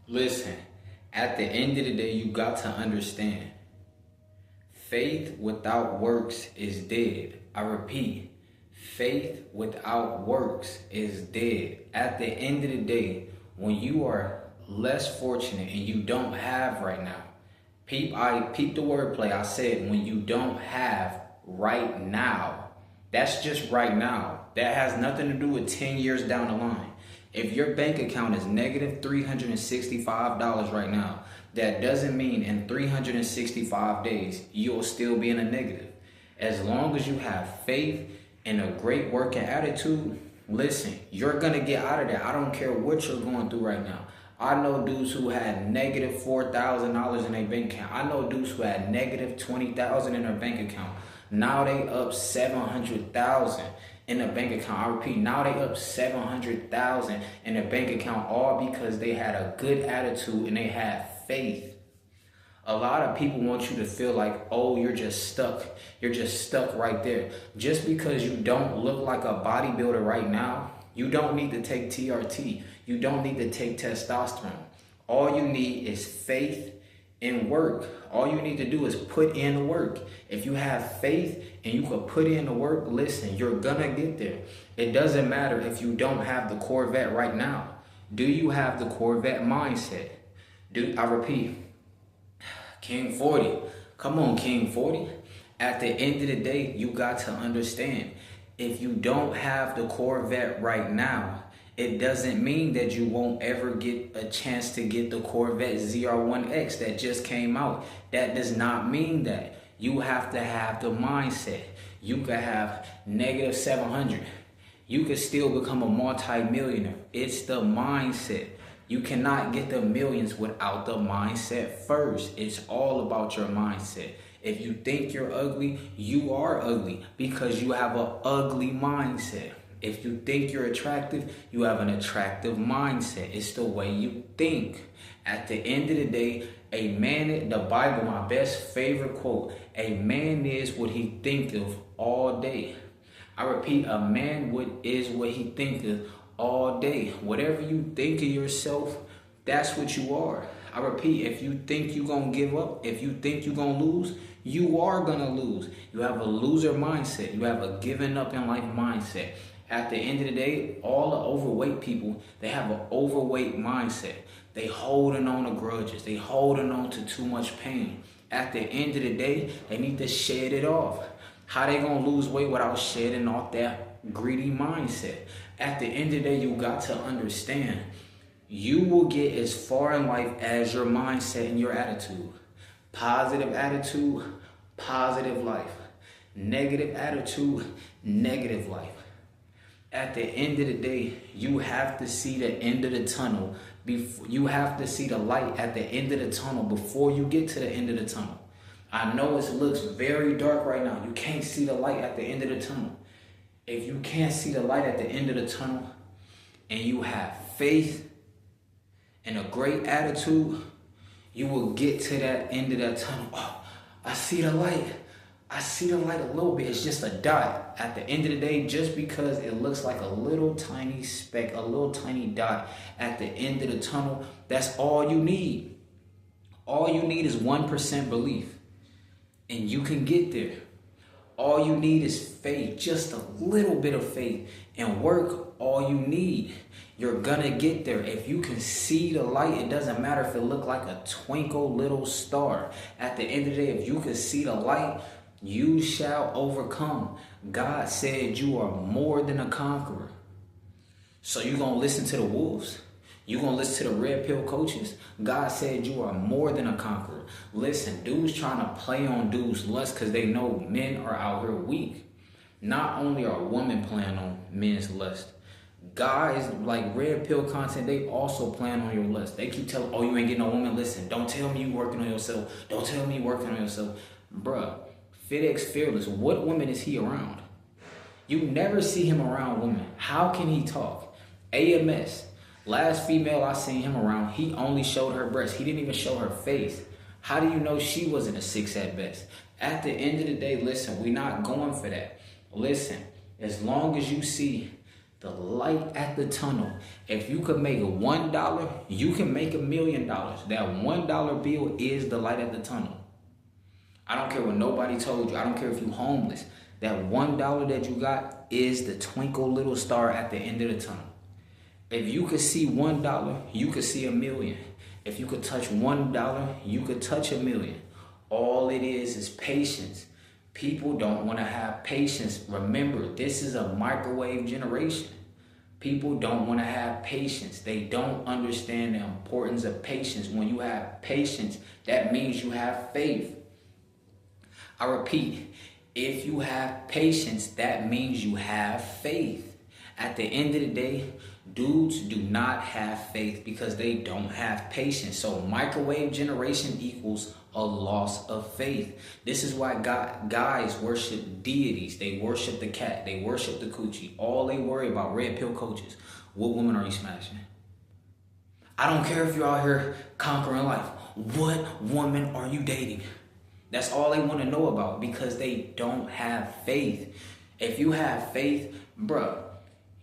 Listen, at the end of the day, you got to understand faith without works is dead. I repeat, faith without works is dead. At the end of the day, when you are less fortunate and you don't have right now, peep the wordplay. I said when you don't have right now. That's just right now. That has nothing to do with 10 years down the line. If your bank account is negative $365 right now, that doesn't mean in 365 days you'll still be in a negative. As long as you have faith and a great working attitude, listen, you're gonna get out of that. I don't care what you're going through right now. I know dudes who had negative $4,000 in their bank account. I know dudes who had negative 20,000 in their bank account. Now they up 700,000 in the bank account. I repeat, now they up 700,000 in their bank account, all because they had a good attitude and they had faith. A lot of people want you to feel like, oh, you're just stuck. You're just stuck right there. Just because you don't look like a bodybuilder right now, you don't need to take TRT. You don't need to take testosterone. All you need is faith and work. All you need to do is put in the work. If you have faith and you can put in the work, listen, you're gonna get there. It doesn't matter if you don't have the Corvette right now. Do you have the Corvette mindset? I repeat, King 40. Come on, King 40. At the end of the day, you got to understand, if you don't have the Corvette right now, it doesn't mean that you won't ever get a chance to get the Corvette ZR1X that just came out. That does not mean that. You have to have the mindset. You could have negative 700. You could still become a multi-millionaire. It's the mindset. You cannot get the millions without the mindset first. It's all about your mindset. If you think you're ugly, you are ugly because you have an ugly mindset. If you think you're attractive, you have an attractive mindset. It's the way you think. At the end of the day, a man, the Bible, my best favorite quote, a man is what he thinketh all day. I repeat, a man is what he thinketh all day. Whatever you think of yourself, that's what you are. I repeat, if you think you're going to give up, if you think you're going to lose, you are going to lose. You have a loser mindset. You have a giving up in life mindset. At the end of the day, all the overweight people, they have an overweight mindset. They holding on to grudges. They holding on to too much pain. At the end of the day, they need to shed it off. How they gonna lose weight without shedding off that greedy mindset? At the end of the day, you got to understand, you will get as far in life as your mindset and your attitude. Positive attitude, positive life. Negative attitude, negative life. At the end of the day, you have to see the end of the tunnel. You have to see the light at the end of the tunnel before you get to the end of the tunnel. I know it looks very dark right now. You can't see the light at the end of the tunnel. If you can't see the light at the end of the tunnel and you have faith and a great attitude, you will get to that end of that tunnel. Oh, I see the light. I see the light a little bit. It's just a dot. At the end of the day, just because it looks like a little tiny speck, a little tiny dot at the end of the tunnel, that's all you need. All you need is 1% belief, and you can get there. All you need is faith, just a little bit of faith, and work. All you need. You're gonna get there. If you can see the light, it doesn't matter if it look like a twinkle little star. At the end of the day, if you can see the light, you shall overcome. God said you are more than a conqueror. So you're going to listen to the wolves. You're going to listen to the red pill coaches. God said you are more than a conqueror. Listen, dudes trying to play on dudes' lust because they know men are out here weak. Not only are women playing on men's lust, guys like red pill content, they also plan on your lust. They keep telling, oh, you ain't getting no woman. Listen, don't tell me you working on yourself. Don't tell me you working on yourself. Bruh. FedEx Fearless, what woman is he around? You never see him around women. How can he talk? AMS, last female I seen him around, he only showed her breast. He didn't even show her face. How do you know she wasn't a 6 at best? At the end of the day, listen, we're not going for that. Listen, as long as you see The light at the tunnel. If you could make $1, you can make $1,000,000. That $1 bill is the light at the tunnel. I don't care what nobody told you. I don't care if you're homeless. That $1 that you got is the twinkle little star at the end of the tunnel. If you could see $1, you could see 1,000,000. If you could touch $1, you could touch 1,000,000. All it is patience. People don't want to have patience. Remember, this is a microwave generation. People don't want to have patience. They don't understand the importance of patience. When you have patience, that means you have faith. I repeat, if you have patience, that means you have faith. At the end of the day, dudes do not have faith because they don't have patience. So microwave generation equals a loss of faith. This is why guys worship deities. They worship the cat. They worship the coochie. All they worry about, red pill coaches. What woman are you smashing? I don't care if you're out here conquering life. What woman are you dating? That's all they want to know about because they don't have faith. If you have faith, bruh,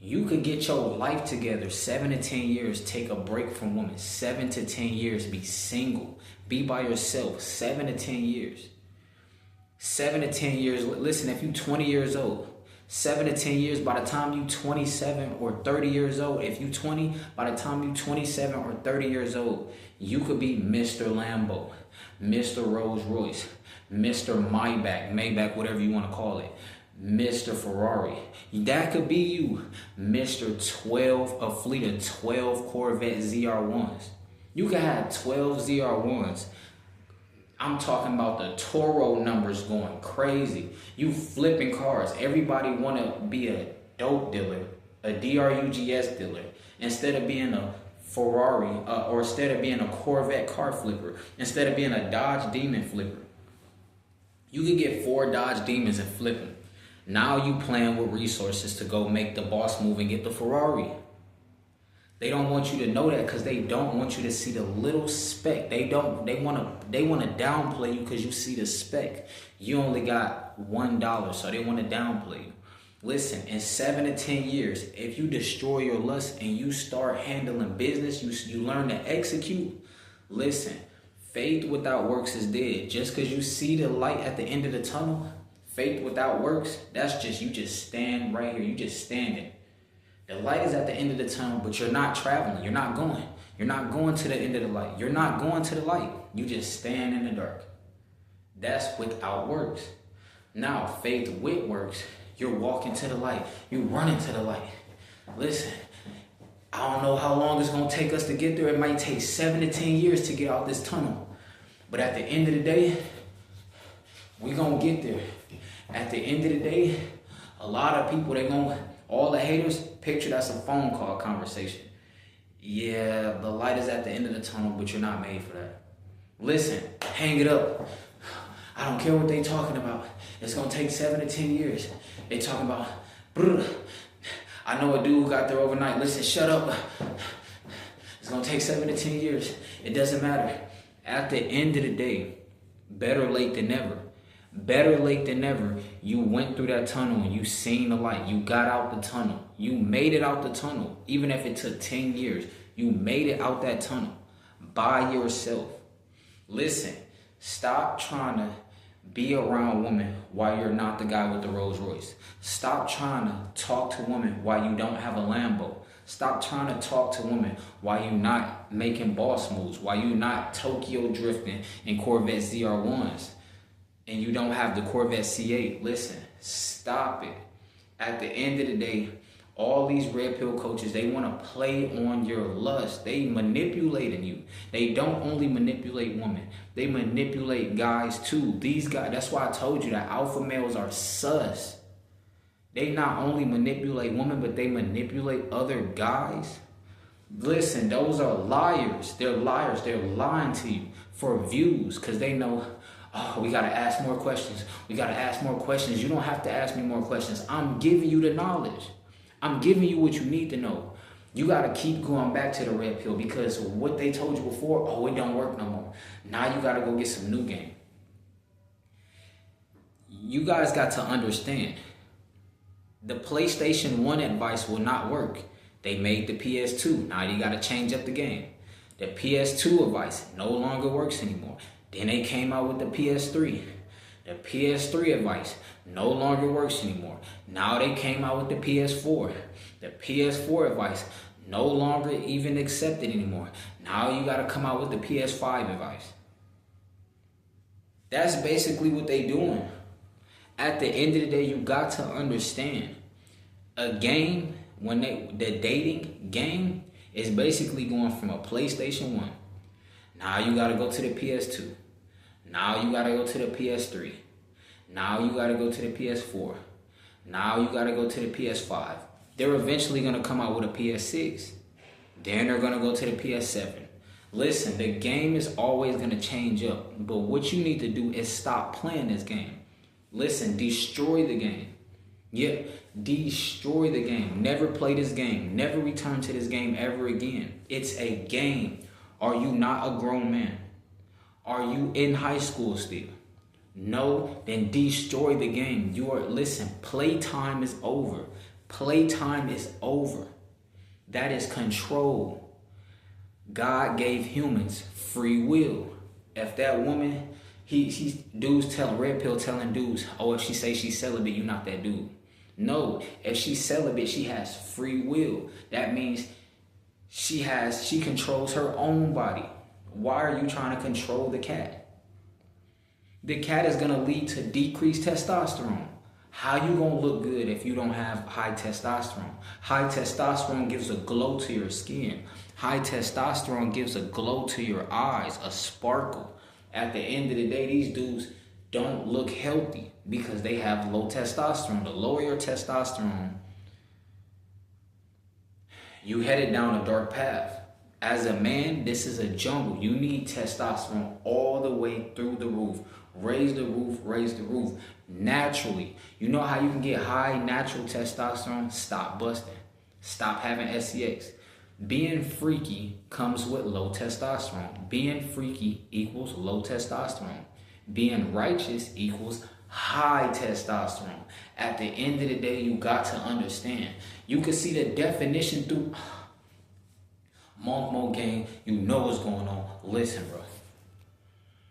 you could get your life together 7 to 10 years, take a break from women. 7 to 10 years, be single. Be by yourself. 7 to 10 years. 7 to 10 years. Listen, if you're 20 years old, 7 to 10 years, by the time you 27 or 30 years old, if you 20, by the time you 27 or 30 years old, you could be Mr. Lambo, Mr. Rolls Royce, Mr. Maybach, whatever you want to call it. Mr. Ferrari. That could be you. Mr. 12, a fleet of 12 Corvette ZR1s. You can have 12 ZR1s. I'm talking about the Toro numbers going crazy. You flipping cars. Everybody want to be a dope dealer, a DRUGS dealer, instead of being a Ferrari, or instead of being a Corvette car flipper, instead of being a Dodge Demon flipper. You can get 4 Dodge Demons and flip them. Now you playing with resources to go make the boss move and get the Ferrari. They don't want you to know that because they don't want you to see the little speck. They want to downplay you because you see the speck. You only got $1, so they want to downplay you. Listen, in 7 to 10 years, if you destroy your lust and you start handling business, you learn to execute. Listen, faith without works is dead. Just because you see the light at the end of the tunnel, faith without works, that's just, you just stand right here. You just standing. The light is at the end of the tunnel, but you're not traveling. You're not going. You're not going to the end of the light. You're not going to the light. You just stand in the dark. That's without works. Now, faith with works, you're walking to the light. You're running to the light. Listen, I don't know how long it's going to take us to get there. It might take 7 to 10 years to get out this tunnel. But at the end of the day, we're going to get there. At the end of the day, a lot of people, all the haters, picture that's a phone call conversation. Yeah, the light is at the end of the tunnel, but you're not made for that. Listen, hang it up. I don't care what they talking about. It's going to take 7 to 10 years. They talking about, I know a dude who got there overnight. Listen, shut up. It's going to take 7 to 10 years. It doesn't matter. At the end of the day, better late than never. Better late than never. You went through that tunnel and you seen the light. You got out the tunnel. You made it out the tunnel. Even if it took 10 years, you made it out that tunnel by yourself. Listen, stop trying to be around women while you're not the guy with the Rolls Royce. Stop trying to talk to women while you don't have a Lambo. Stop trying to talk to women while you're not making boss moves, while you're not Tokyo drifting in Corvette ZR1s. And you don't have the Corvette C8. Listen, stop it. At the end of the day, all these red pill coaches, they want to play on your lust. They manipulating you. They don't only manipulate women. They manipulate guys too. These guys, that's why I told you that alpha males are sus. They not only manipulate women, but they manipulate other guys. Listen, those are liars. They're liars. They're lying to you for views because they know, oh, we got to ask more questions. We got to ask more questions. You don't have to ask me more questions. I'm giving you the knowledge. I'm giving you what you need to know. You got to keep going back to the red pill because what they told you before, oh, it don't work no more. Now you got to go get some new game. You guys got to understand. The PlayStation 1 advice will not work. They made the PS2. Now you got to change up the game. The PS2 advice no longer works anymore. Then they came out with the PS3. The PS3 advice no longer works anymore. Now they came out with the PS4. The PS4 advice no longer even accepted anymore. Now you got to come out with the PS5 advice. That's basically what they doing. At the end of the day, you got to understand a game, the dating game is basically going from a PlayStation 1. Now you got to go to the PS2. Now you got to go to the PS3. Now you got to go to the PS4. Now you got to go to the PS5. They're eventually going to come out with a PS6. Then they're going to go to the PS7. Listen, the game is always going to change up. But what you need to do is stop playing this game. Listen, destroy the game. Yeah, destroy the game. Never play this game. Never return to this game ever again. It's a game. Are you not a grown man? Are you in high school still? No, then destroy the game. Listen, playtime is over. Playtime is over. That is control. God gave humans free will. If that woman, dudes telling, red pill telling dudes, oh, if she say she's celibate, you're not that dude. No, if she's celibate, she has free will. That means she controls her own body. Why are you trying to control the cat? The cat is going to lead to decreased testosterone. How you going to look good if you don't have high testosterone? High testosterone gives a glow to your skin. High testosterone gives a glow to your eyes, a sparkle. At the end of the day, these dudes don't look healthy because they have low testosterone. The lower your testosterone, you headed down a dark path. As a man, this is a jungle. You need testosterone all the way through the roof. Raise the roof, raise the roof. Naturally. You know how you can get high natural testosterone? Stop busting. Stop having SCX. Being freaky comes with low testosterone. Being freaky equals low testosterone. Being righteous equals high testosterone. At the end of the day, you got to understand. You can see the definition through Monk Mo Gang. You know what's going on. Listen, bro.